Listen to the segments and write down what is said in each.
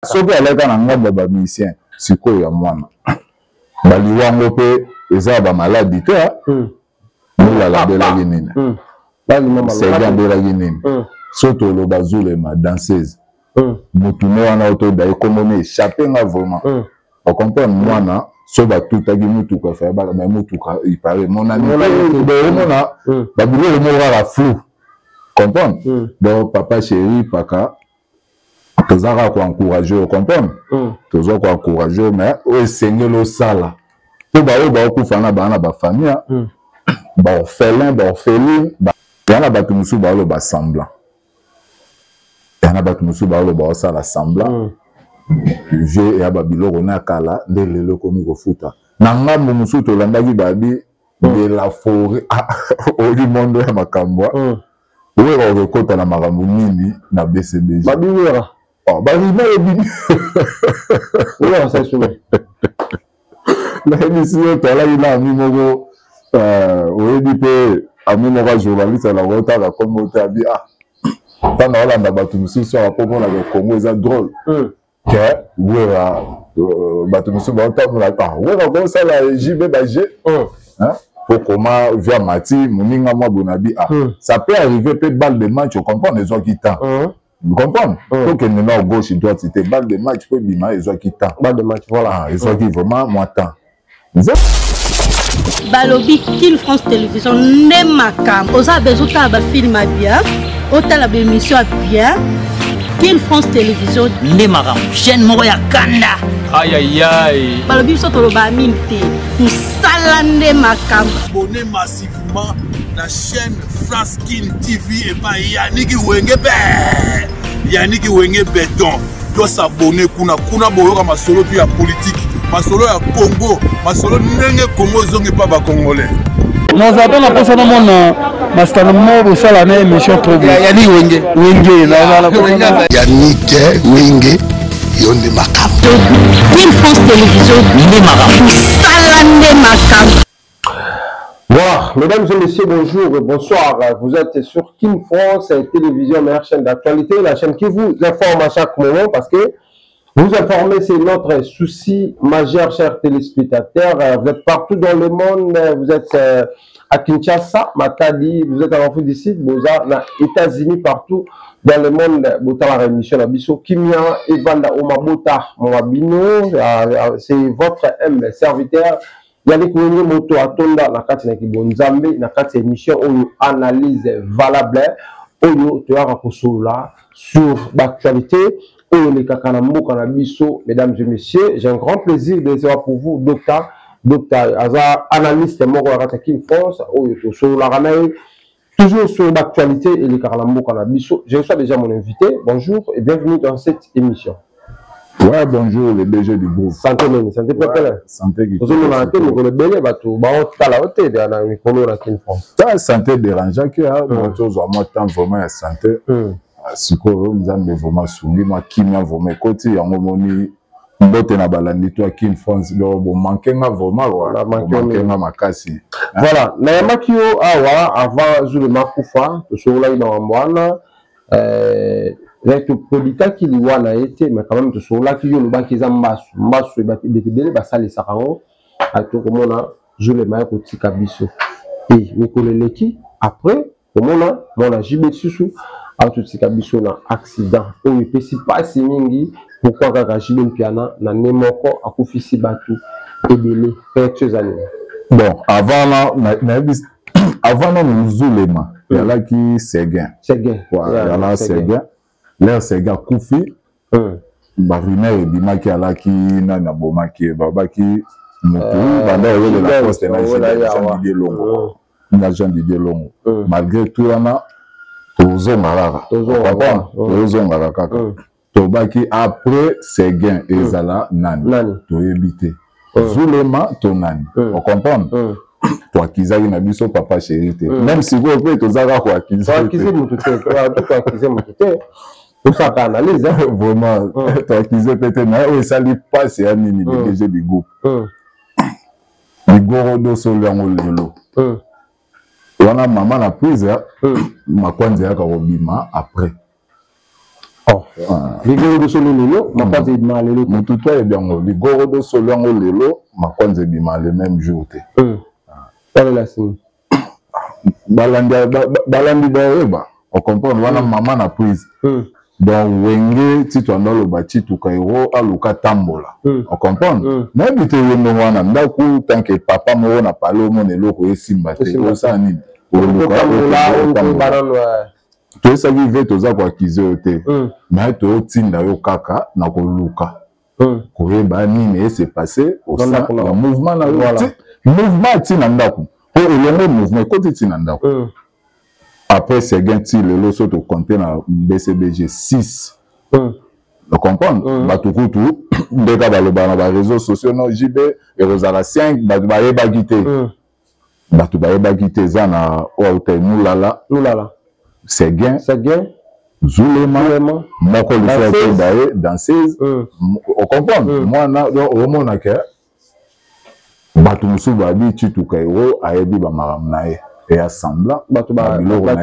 soki alaka na ngamba ba musicien sikoyo ya mwana baliwango pe eza ba maladie te mulala belaki nini sega belaki nini soto loba Zulema danseuse mutume wana otoda ekomone échappé nga vraiment on comprend mwana so batutaki mutuka fa ba mais mutuka ipare mon ami mona babilo mo la flou comprendre donc papa chéri paka tozaka ko encourager comprendre tozaka ko encourager mais o sengelo sala to ba o ba okufa na bana ba famille ba orphelin ba orpheline ba yana ba tumusu ba lo ba semblant yana ba tumusu ba lo ba sala semblant je ya babiloko na kala nde lelo komi kofuta na ngambo musu to landaki babi de la forêt au monde ya makambwa we ko kota na makambo nini na BCBG babi wera babi na ebi wera sa sume la émission to la ina mi moko oyebi pe ami moko journaliste la rota la Congo tabi pendant la ndabatu mususu a popo na Congo eza drôle que wera batu mususu ba otamula wera ko sala JB baje pour comment via Mati moninga mwa bonabi ça peut arriver peut balle de match on comprend les gens qui temps vous comprenez donc que maintenant gauche droite c'était balle de match peut bima les gens qui temps balle de match voilà les gens qui vraiment moi temps balobi King France Télévision ne makam oza bezuta ba film bien otala ba émission bien King France Télévision ne makam chaîne moko ya kanda aïe aïe aïe balobi so tolo ba minte musala ne makam abonnez massivement la chaîne France King TV et pas Yannick Wenge Yannick Wenge béton doit s'abonner kuna boyoka masolo puis ya politique masolo ya Congo masolo ndenge Congo zongi pa ba congolais nous attendons la prochaine mona mastana mo sala na émission trop bien Yannick Wenge na Yannick Wenge yonde makam King France Télévision ne makam sala ne makam. Voilà, mesdames et messieurs, bonjour et bonsoir. Vous êtes sur King France Télévision, meilleure chaîne d'actualité, la chaîne qui vous informe à chaque moment parce que vous informer, c'est notre souci majeur, chers téléspectateurs. Vous êtes partout dans le monde, vous êtes à Kinshasa, Matadi, vous êtes en Afrique du Sud, vous êtes aux États-Unis, partout dans le monde. Vous avez la rémission Abisso Kimia, Evanda Omabota, Mwabino, c'est votre serviteur. Yannick Wenge moto atonda na kati na kibonzambe na kati émission oyo analyse valable oyo toyaka kosolola sur l'actualité oyo le kakana mboka na biso. Mesdames et messieurs, j'ai un grand plaisir de recevoir pour vous docteur Aza analyste moko na kati ya King France oyo tosolola kana toujours sur l'actualité et le kakana mboka na biso. Je reçois déjà mon invité. Bonjour et bienvenue dans cette émission. Ouais, bonjour, le BG du groupe. Santé, Neni, santé, Pépé. Santé, qui vous avez été, vous avez béné, vous avez été dans le micro de King France. Ça, santé dérangeant, qui a moi, tant vraiment la santé. Si nous avons vraiment soumis, moi, qui m'a vraiment côté, en momoni, mbote na balandi, toi, King France, bon, manqué, vraiment, voilà, manqué, ma casse. Voilà, na makio, avant, Zulema Koufa, tout ce là, il dans Mwana, avec le politique qui lui a été, mais quand même, tout cela qui est le bas qui est en masse, et bébé, ça les sarao, à tout le monde, je le mets au petit cabisso. Et mes collègues, après, comme on a jibé sous, à tout petit cabisso, un accident. On ne peut pas si mingi, pourquoi quand jibé un piano, n'a n'importe à couper si bateau, et belé, quelques années. Bon, avant, nous Zulema, il y a là qui Séguin. Séguin. Il y a là Séguin. L'air c'est gars Koufi, Barina et Bimaki à la qui n'a bomaki, Babaki, la poste et Jean Didier Longo. Malgré tout, on a Tozo Marara. Tozo Marara. Tobaki après Séguin et Zala Nani. To éviter. Zulema, ton Nani. On comprend? Toi qui as une biso papa chéri. Même si vous pouvez te zara quoi qui tout ça analyse vraiment toi qui peut-être mais ça lui passe à nini le DG du groupe Igoro do Soliango lelo wana maman la prise ma kwanza ya kabima après Ligoro de solo lelo, ma kwanza ebima lelo. Mututu ebiango ligoro de solo yango lelo, ma kwanza ebima le même jour te. Quelle est la signe? Balandi ba on comprend wana maman na prise. Donc wenge ti to ndalo ba ti to kairo aluka tambola. On comprend? Na bité wenge wana ndaku tant que papa mo na palo mo neloko esimba te. O sa ni. O to esa vive to za kwa kizo te. Mais to tinda yo kaka na ko luka. Ko yeba nini ese passé au sein le mouvement na voilà. Mouvement ti na ndaku. O le mouvement côté ti na ndaku. Après c'est genti le loso to compter na BCBG 6. Vous comprenez? Batukutu ndeka baloba na ba réseaux sociaux no JB et Rosara 5 batu ba yeba gité. Batu ba yeba gité za na hôtel Moulala. C'est gain. Zulema. Moko le fait baye danseuse. On comprend? Moi na au mona ke batu musu ba bi chitu kairo ayebi ba maramnae. Et assemblant batu ba bilo ga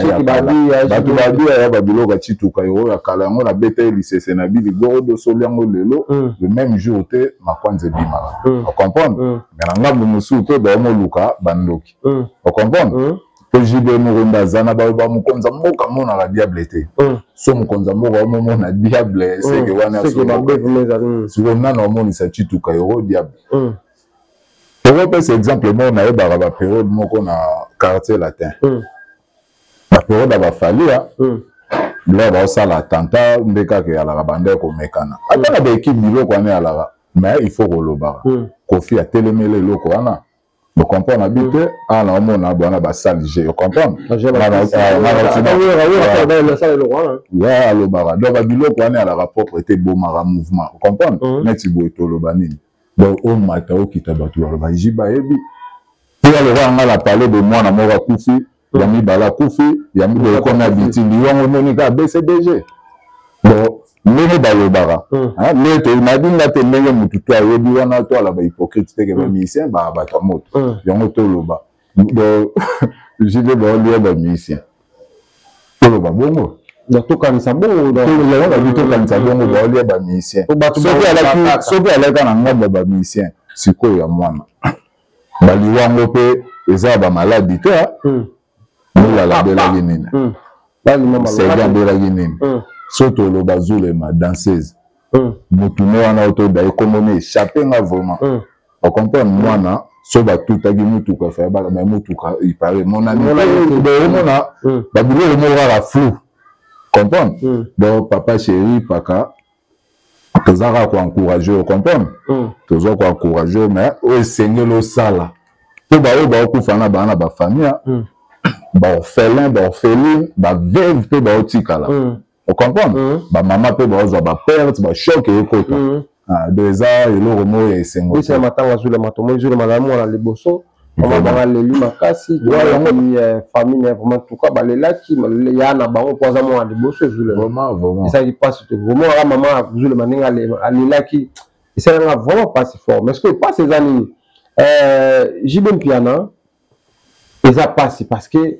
chitu kairo ya kala ngo na bete lycée na bi ligoro de soliango lelo le même jour te makwanze bimara. On comprend? Mais na ngambu musu to ba mo luka bandoki. On comprend? Jibe Mourunda Zana Baoba Mukonza Moka Mona la diable te. So Mukonza Moka Momo na diable c'est que wana so na normali sa chitu kairo diable. Pour repérer cet exemple moi na eba ba période moko na quartier latin. La période ba falia. Là ba sala tanta ndeka ke ala bande ko mekana. Ata na ba équipe bilo ko na ala mais il faut roloba. Kofi a télémélé loko wana. Vous comprenez, habité à la mona bonne ba salle G, vous comprenez? Ouais, le bara. Donc abilo ko na la rapport était beau mara mouvement. Vous comprenez? Mais tu boy to lo banini. Donc au matin au kitabatu ba jiba ebi. Pour le roi la parler de moi na mora kufi, yami bala kufi, yami de ko na biti lion moni ka BCDG. Donc mene balobara mais to imagine te ndenge mututu ayebi wana to ala ba hypocrite te ke ba musicien ba ta moto yango to loba do jibe ba lié ba musicien to loba bongo do to kanisa bongo do yango ba to kanisa bongo ba lié ba musicien soki alaka na ngamba ba musicien siko ya mwana baliwango pe eza ba maladie te mula la bela ginina c'est bien bela ginina Soto lo bazulema danseuse. Mutume wana auto da économie échappé nga vraiment. On comprend moi so ba tout agi mutuka fa ba mais mutuka il paraît mon ami mona babilo le mora la flou. Comprendre? Donc papa chéri paka tozaka ko encourager, comprendre? Tozaka ko encourager mais o sengelo sala. To ba ku fana ba ba famille ba orphelin ba orpheline ba veuve pe ba otikala. On comprend? Ba maman peut avoir ba perte, ba choc et écoute. Deux ans et le romo et sengo. Oui, c'est matin à le matin. Moi je le madame on a les bosso. On va les lui makasi. Famille vraiment tout cas ba les là qui il y a na ba on pose moi les bosso je le vraiment. Ça il passe vraiment la maman je le maninga les là qui c'est vraiment pas si fort. Mais est-ce que pas ces années JB piano et ça passe parce que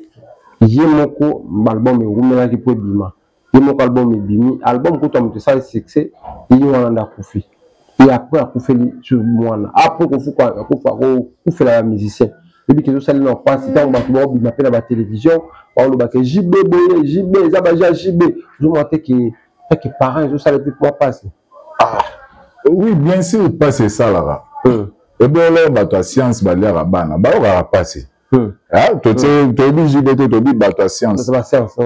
yemoko album et rumela qui peut bima. Mon album est bimi, album que tu as ça succès, il y a un koufi. Et après à koufi sur moi là. Après koufi la musicien. Et puis que ça ne passe pas, on va m'appeler à la télévision, on va que JB, Zabaja JB. Je m'entends que parents je savais plus quoi passer. Oui, bien sûr, passer ça là. Et bien là ta science va l'air à bana, bah on va passer. Ah, tu sais JB tu dis ta science. C'est la science.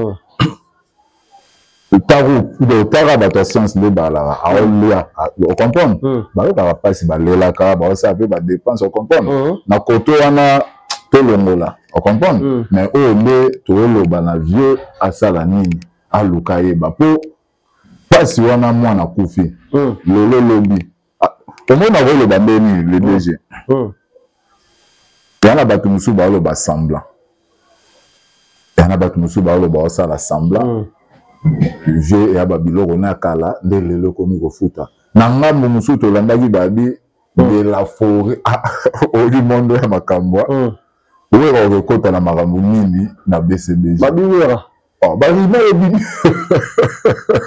Tara bata science de bala aolia on comprend ba ka passe ba lela ka ba ça peut ba dépense on comprend na koto wana to longola on comprend mais o le to lo bana vieux asala nini aluka ye ba po passe wana mwana kufi lolo lobi to mona vole ba beni le DG yana batu musu ba lo ba semblant yana batu musu ba lo ba sala semblant je ya babilo kona kala de lelo komi ko futa na ngambo musuto landaki babi de la forêt au monde ya makambwa we ko kota na makambo nini na BCBG babi wera Oh, bah, il m'a dit.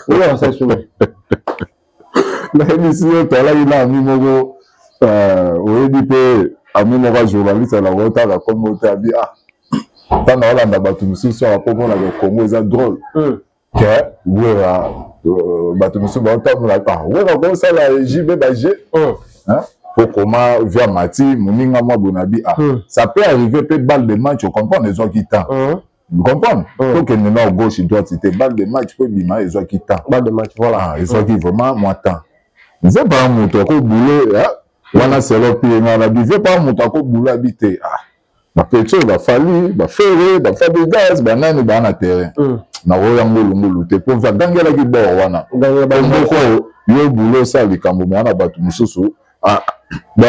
Oui, on s'est soumis. L'émission, il a mis mon au début, a mis mon journaliste à la retard, la communauté a dit, ah, quand on a battu sur la Congo, la Congo, c'est drôle. Que, oui, battu sur la retard, on a dit, ah, oui, on a ça, la JB, pour comment, via Mati, Mouninga, moi, Bonabi, ah, ça peut arriver, peut-être balle de match, on comprend les gens qui t'ont. Vous comprenez? Donc, il y a une gauche, il doit citer balle de match, peut bima, les gens qui t'ont. Balle de match, voilà. Les gens qui vraiment, moi, tant. C'est pas un mouton qui boulot, on a c'est l'autre pays, on a dit, c'est pas un mouton qui boulot habité. Ah, ma pétrole, va fallu, va ferrer, va faire des gaz, va n'en est un terrain. Na roya ngolo te pour faire gangela ki bo wana. Gangela ba mboko, yo boulot ça, les Camerounais, on a battu Moussoussou. Ah, bon,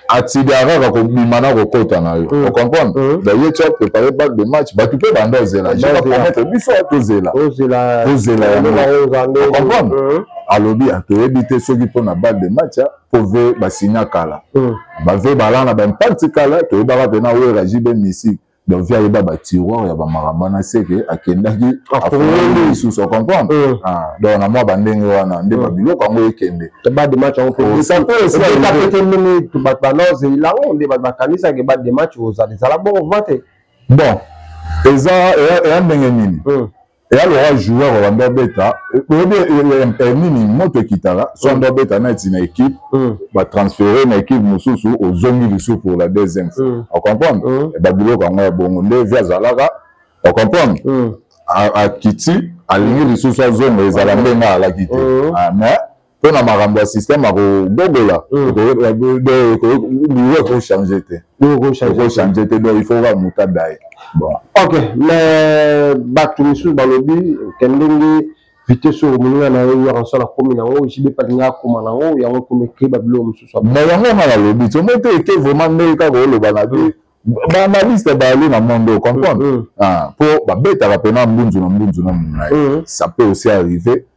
atidara va bimana ko kota na yo. Vous comprenez? D'ailleurs, tu as préparé balle de match, bah tu peux bander zela. Je vais promettre bifo to zela. To zela. To zela. Vous comprenez? Alobi a to éviter ceux qui font la balle de match pour ver ba signa kala. Ba ver bala na ba impact kala, to ba bena we rajibe misi. Donc via ba tiroir ya ba marambana seke akendaki afoni sous on comprend. Ah, donc na moi bandenge wana nde ba biloko ngo ekende. Ba de match on peut ça peut aussi peut-être même to ba balance il a on ba kanisa ke ba de match aux ça bon vote. Bon, eza et un ndenge et alors joueur on va beta nini moto kitara son beta na tina équipe va transférer une équipe mususu aux zones sous pour la deuxième fois. On comprend? Et ba biloko ngo bongo nde via zalaka. On comprend? À Kiti aligner les sous zone les alambe na la Kiti. Ah mais pour na marambo système à gogola. Il faut changer te. Il faut changer te donc il faut va mutadai. Bon. Ok, mais Batumissou Balobi, Kendenge, vitesse sur le na yo en la commune en jibe pas nga comme na o ya on comme ke babilo musu so. Mais yango na lobi, to mote ke vraiment America go lo banabi. Ba analyste ba ali na mondo comprendre. Ah, pour ba beta rapena mbunzu na munai. Ça peut aussi arriver.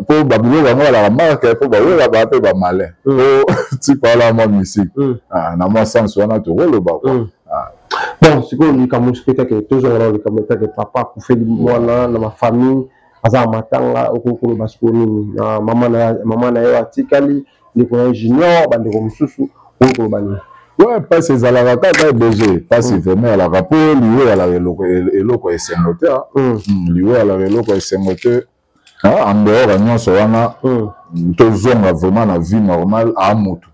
Pour babilo yango la marque pour ba we ba pe ba malin. Oh, tu parles à moi musique. Ah, na moi sens wana to lo ba quoi. Bon, c'est quoi les camouflages que toujours les camouflages que papa pour faire moi dans ma famille, à matanga au cours parce que maman na yo atikali les ingénieurs bande comme susu au bani. Ouais, pas ces alaraka pas BG, pas ces vraiment la rapport lié à la eloko esengoteur. Lié à la eloko esengoteur. En dehors nyonso wana tozonga vraiment na vie normale à moto.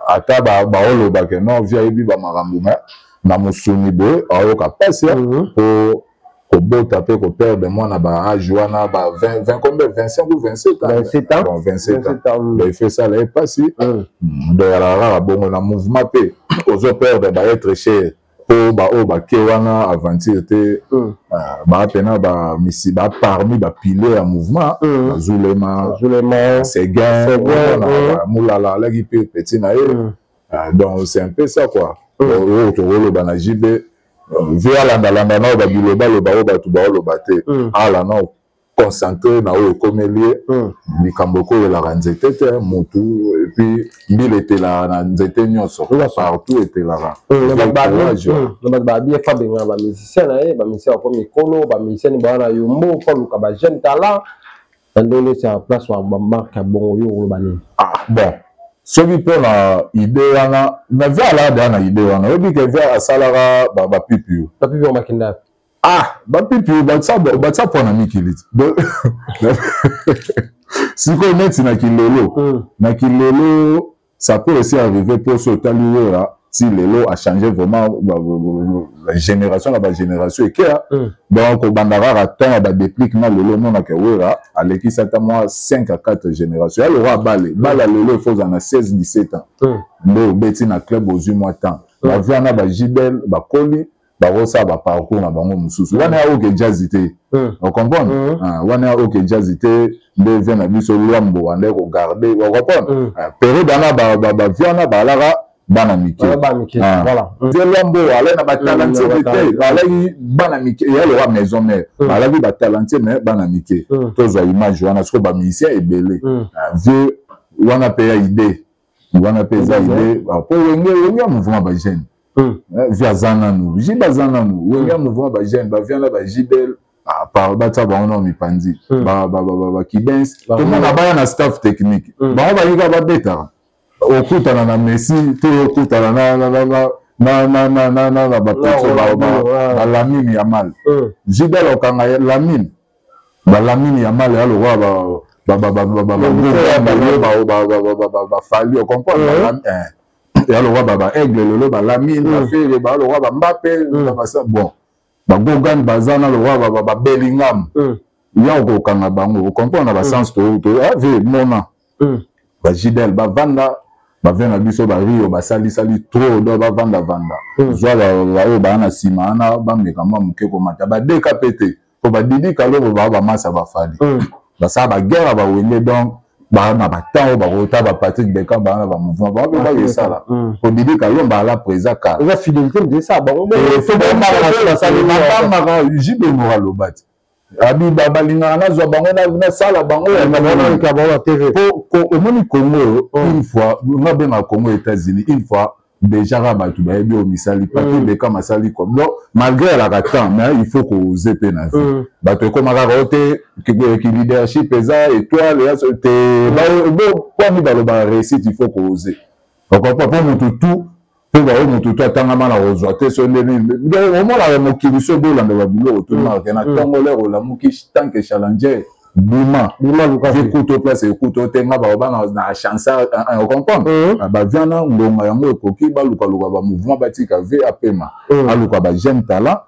Ata ba olo ba ke non via ebi ba marambo na musuni boy ayoka passe pour bota pe ko perdre moi na ba âge wana ba 20 combien 25 ou 27 ans 27 ans bon 27 ans ben il fait ça là passé de la bon na mouvement pe ozo perdre ba être cher pour ba ke wana aventure te ba pena ba misi ba parmi ba pilier en mouvement Zulema c'est gain moulala la qui peut petit na donc c'est un peu ça quoi. Au banajib via la no ba biloba lo ba tu ba lo bate ala no concentré na o comme lié likamboko la ranzete te mutu et puis il était là na nzete nyonso partout était là ba bien fa benga ba musicien ba musicien comme Mikolo ba musicien ba na yombo comme ka ba jeune talent ndele c'est en place wa ba marque bon yo bani ah bon. Ce qui peut la idée na via la dana idée wana obi ke via salara ba pipi o makinda ah ba pipi ba ça pour na mikilit si ko net na kilolo ça peut aussi arriver pour ce taliwera si lelo a changé vraiment la génération et que donc au bandara attend ba déplique na lelo non na kewera aleki sata moi 5 à 4 générations le roi bala lelo faut en 16 17 ans le beti na club aux mois temps la viana ba jibel ba koli ba rosa ba parcours na bango mususu wana ya oke jazzité on comprend wana ya oke jazzité de vient na biso lwambo wande ko garder on comprend période na ba viana ba lara bana mike voilà Lwambo ale na ba talenté ale bana mike ya le wa maison mère ala bi ba talenté mais bana mike tozo image wana so ba musicien ebele vieux wana pe ya idée wana pe za idée pour wenga mouvement ba jeune via zananu jiba zananu wenga mouvement ba jeune ba vient là ba jibel par batsa bango mipandi ba kidens tout le monde a un staff technique bango bayika ba beta okutana na Messi te okutana na ba petso ba Lamine Yamal Jidel okanga Lamine ba Lamine Yamal ya lo ba fali on comprend ya lo ba aigle lolo ba Lamine ba fere ba lo ba Mbappé ba ça bon ba Gogan bazana lo ba Bellingham ya ko kanga bango comprendre ba sens to ave mona ba Jidel ba Vanda ba vena biso ba Rio ba sali trop do ba Vanda zwa ba na sima na ba mekama muke ko mata ba DKPT ko ba Didi Kalo ba masa ba fali ba sa ba guerre ba wenge donc ba na ba temps ba rota ba Patrick Beckham ba na ba mouvement ba ça là ko Didi Kalo ba la présent ka la fidélité de ça ba on faut ba ça ba jibe moral au bat abi ba linga na zo bango na sala bango na ka ba TV ko au moni Congo une fois na benga Congo États-Unis une fois déjà rabat tu ba bi o misali Patrick Beckham asali comme non malgré la temps mais il faut qu'on zepe na vie ba to comme ka roté qui leadership eza étoile ya te ba kwa mi ba lo ba réussite il faut qu'on ose encore pas pour tout pour ba o tout atanga mana ozwa te so ndeni au moins la mokili so bolanda ba bilo to na na tongolé o la muki tant que challenger Bima Lucas écoute place écoute tenga ba na chance on comprend ba viana ngonga yango ekoki ba luka ba mouvement batika VAPMA aluka ba jeune talent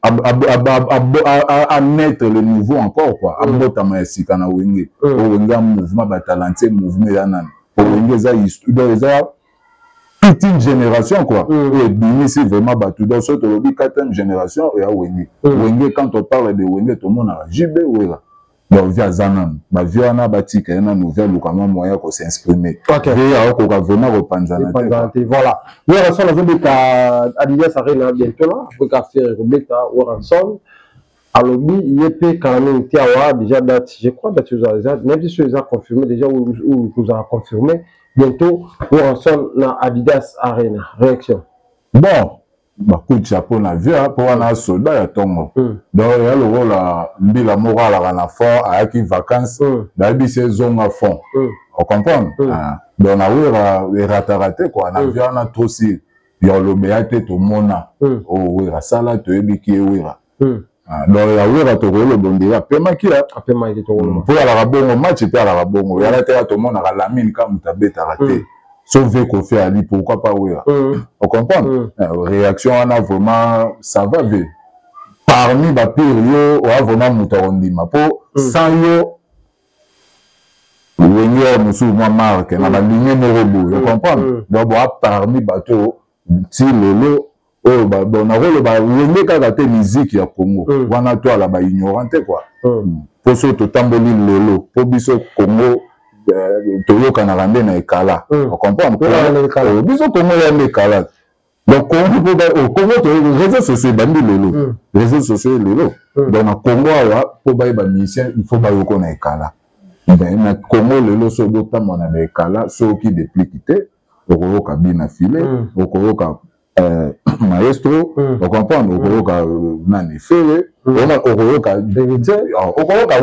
à mettre le niveau encore quoi à bota ma sika na wenge o wenga mouvement ba talenté mouvement yana o wenge za histoire toute une génération quoi et bini c'est vraiment battu dans ce lobby 4e génération et à wenge quand on parle de wenge tout le monde a jibé wela donc via Zanan ba viana batika yana nouvelle ou comment moyen qu'on s'exprimer via ko ka vraiment repanzana voilà hier on a vu que Adidas Arena bientôt là pour faire Robeta Waranson à lobby IEP quand même déjà date je crois que tu as même si tu as confirmé déjà ou vous avez confirmé bientôt Waranson na Adidas Arena réaction bon bah coup de chapeau na via pour un soldat ya tongo donc il y a le rôle à mbila moral à la fort à qui vacances d'abi saison à fond on comprend donc na oui raté quoi na via na trop si il le béate to mona o oui sala to ebiki oui donc ya oui to le bondira pema ki pema ki to pour la bongo match et la bongo ya la te to mona la Lamine comme tabeta raté sauver Kofi Ali, pourquoi pas oui. On comprend? Réaction on a vraiment ça va bien. Parmi les pires, on a vraiment Moutarondima. Pour sans yo, on a souvent marqué, on a ligné nos robots. On comprend? Donc parmi les bateaux, si le on a le kagate musique ya Congo. On a toi là-bas ignorante quoi. Pour ce tout tamboli lolo, pour biso Congo. Toyo kanarande na ekala on comprend biso Congo ya ekala donc Congo to réseaux sociaux bandi lelo réseaux sociaux lelo donc na Congo awa po ba mission il faut ba yoko na ekala ben na Congo lelo so dokta mona na ekala so ki déplicité okoyoka bina filé okoyoka maestro on comprend okoyoka nani fere okoyoka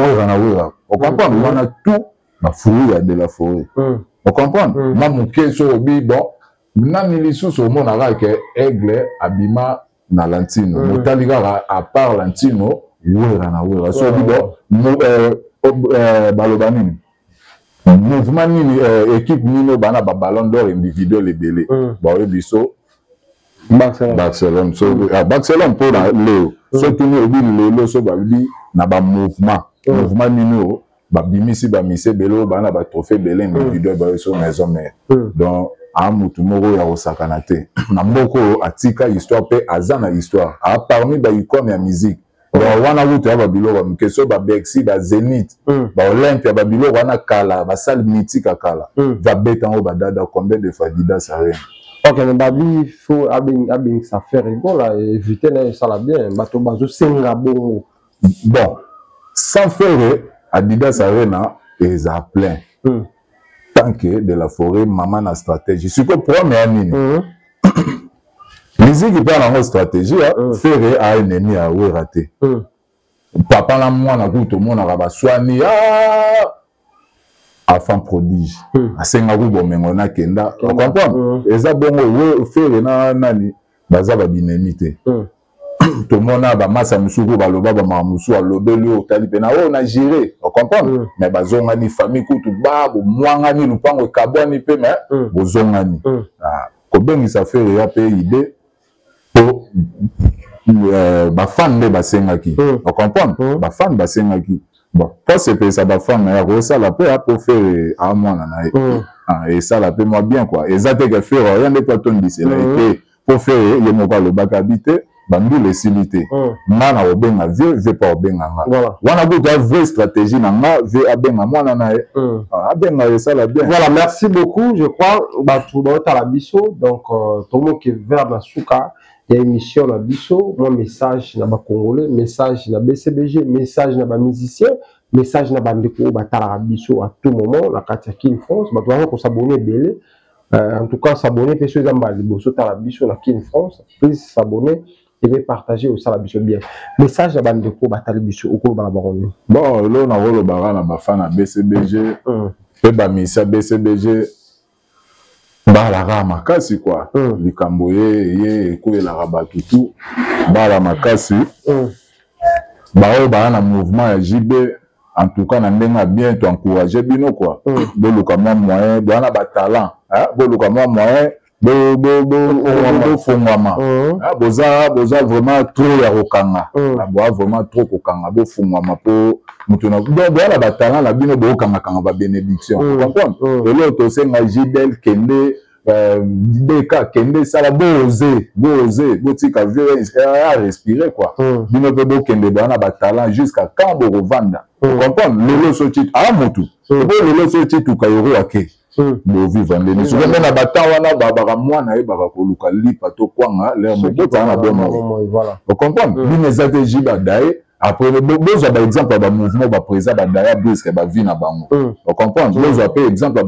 wera na wera on comprend on a tout ma fruit de la forêt. On comprend? Ma mouké sur le bon, na milisu sur mon arabe aigle abima na lantino. Motaliga à part lantino, wera na wera. Sur le bon, balobanini. Mouvement nini équipe nino bana ba ballon d'or individuel les belé. Bon biso Barcelone. So Barcelone pour la Léo. Surtout nous Léo so babi na ba mouvement nino. Bimisi bamise belo bana ba trophée belé individuel ba so maison mère donc amutu moko ya osakana te na mboko atika histoire pe azana histoire a parmi ba icône ya musique donc wana wutu ya ba biloko ba so ba Bexi ba Zénith ba Olympia ba biloko wana kala ba salle mythique kala va beta o ba dada combien de fois Adidas Arena ok mais babi faut abing ça faire rigolo là éviter na ça la bien bato bazo senga bon sans faire Adidas Arena est à plein. Tant que de la forêt, maman a stratégie. Ce que pour moi, musique qui parle en stratégie, faire un ennemi à rater. papa na mwana kuto mona ka baswani enfant prodige asenga ku bomengo na kenda on comprend eza bongo we fere na nani baza ba binemité to mona ba masa musuku baloba ba mamusu alobeli otali pena o na géré on comprend mais bazonga ni famille kutu ba bo mwanga ni lupango kabwani pe mais bozonga ni ko bengisa fere ya pe idée to ba fan de basengaki on comprend ba fan basengaki bon pas c'est ça ba fan na ko ça la pe pour faire à moi na et ça la pe moi bien quoi et ça te que faire rien de quoi ton dit c'est là et pour faire le mot le bac habité bandu les silité mana obenga veut pas obenga wana go ta vraie stratégie na ma veut abenga moi na abenga ça la bien. Voilà, merci beaucoup. Je crois ba tout dans ta la biso donc tout le monde qui vers la souka. Il y a une émission na biso, mon message na ba congolais, message na BCBG, message na ba musicien, message na ba ndeko ba tala biso à tout moment la carte King France, ba doit ko s'abonner belé. En tout cas s'abonner parce que zamba liboso tala biso na King France, please s'abonner et partager au la biso bien. Message na ba ndeko ba tala biso au ko ba baronne. Bon, là na rolo bara na ba fan na BCBG, pe ba misa BCBG bala ra makasi quoi likambo ye ko la rabatu tout bala makasi ba na mouvement ya JB en tout cas na ndenga bien to encourager bino quoi boluka mwa moyen bana ba talent boluka mwa moyen bo fungwama boza vraiment trop ya kokanga vraiment trop kokanga bo fungwama po mutuna bana ba talent la bino bo kanga kanga ba bénédiction comprendre et là to senga JBL kende Beka kende sala boze botika à respirer quoi bino pe bo kende bana ba talent jusqu'à quand bo revanda comprendre lelo so titre motu bo lelo so titre kayoro ake bo vivre ndeni so na batan wana ba mwana e ba ko luka lipa to kwanga le mo bota na bomo voilà vous comprendre bino stratégie ba dai après besoin par exemple ba mouvement ba président ba daya brusque ba vie na bango vous comprendre besoin par exemple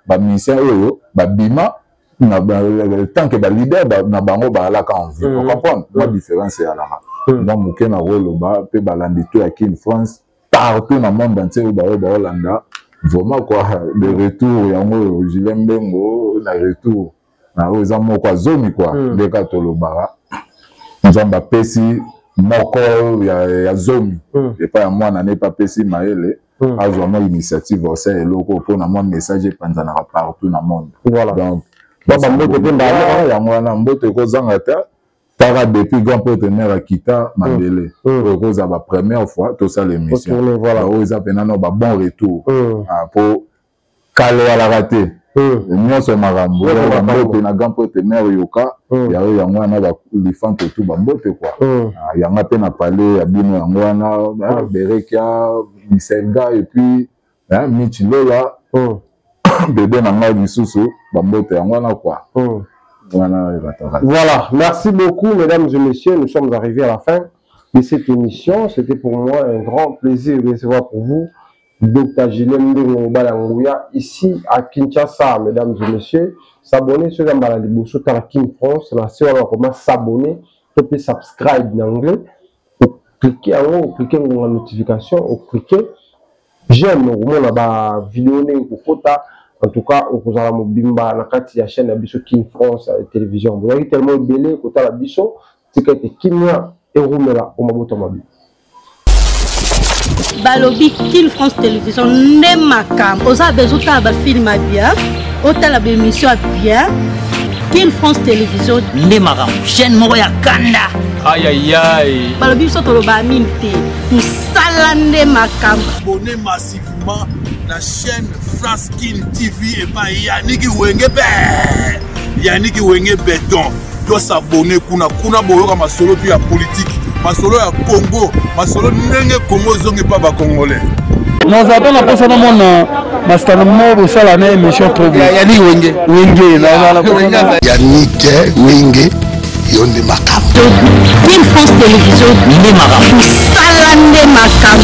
ba mission oyo ba bima na tant que ba leader na bango ba la ka envie vous comprendre la différence est là donc moké na rôle ba pe ba landito ya King France partout dans le monde entier ba Hollanda vraiment quoi le retour yango Jilembengo na retour na oza moko zomi quoi de katolo bara nzamba pesi moko ya zomi et pas moi na ne pas pesi maele azwa mo initiative au sein loko pour na mon message panzana partout dans le monde voilà donc baba mbote pe mbala ya mwana mbote ko zanga ta tara depuis grand partenaire Kita Mandele ko za ba première fois tout ça l'émission voilà oza penano ba bon retour pour kale ala raté nyonso marambo mbote na grand partenaire yoka ya mwana ba lifante tout ba mbote quoi yanga pe na parler ya bino ya mwana Berekia Misenga et puis Michilola bébé na ngai lisusu ba mbote ya mwana quoi voilà, merci beaucoup mesdames et messieurs, nous sommes arrivés à la fin de cette émission. C'était pour moi un grand plaisir de recevoir pour vous Dr Jilembengo Balangouya ici à Kinshasa, mesdames et messieurs. S'abonner sur la maladie sur la King France, la série comment s'abonner, tu peux subscribe en anglais, cliquez en haut, cliquez sur la notification, cliquez j'aime la vidéo ou photo. En tout cas, vous avez mon bimba na kati ya chaîne Abisso King France télévision. Vous avez tellement belé côté la Abisso, c'est que Kimia et Roumela au Maboto Mabi. Balobi King France télévision ne makam. Oza bezuta ba film bien, ota la émission bien. King France télévision ne makam. Chaîne moko ya kanda. Aïe aïe aïe. Balobi so to ba minte. Musala ne makam. Abonnez massivement la chaîne France King TV et pas Yannick Wenge Béton. Doit s'abonner kuna boyoka masolo puis ya politique, masolo ya Congo, masolo ndenge Congo zongi pas ba congolais. Nous avons la personne mon master mo sala na émission trop bien. Yannick Wenge na Yannick Wenge yonde makam. King France télévision ne makam. Sala ne makam.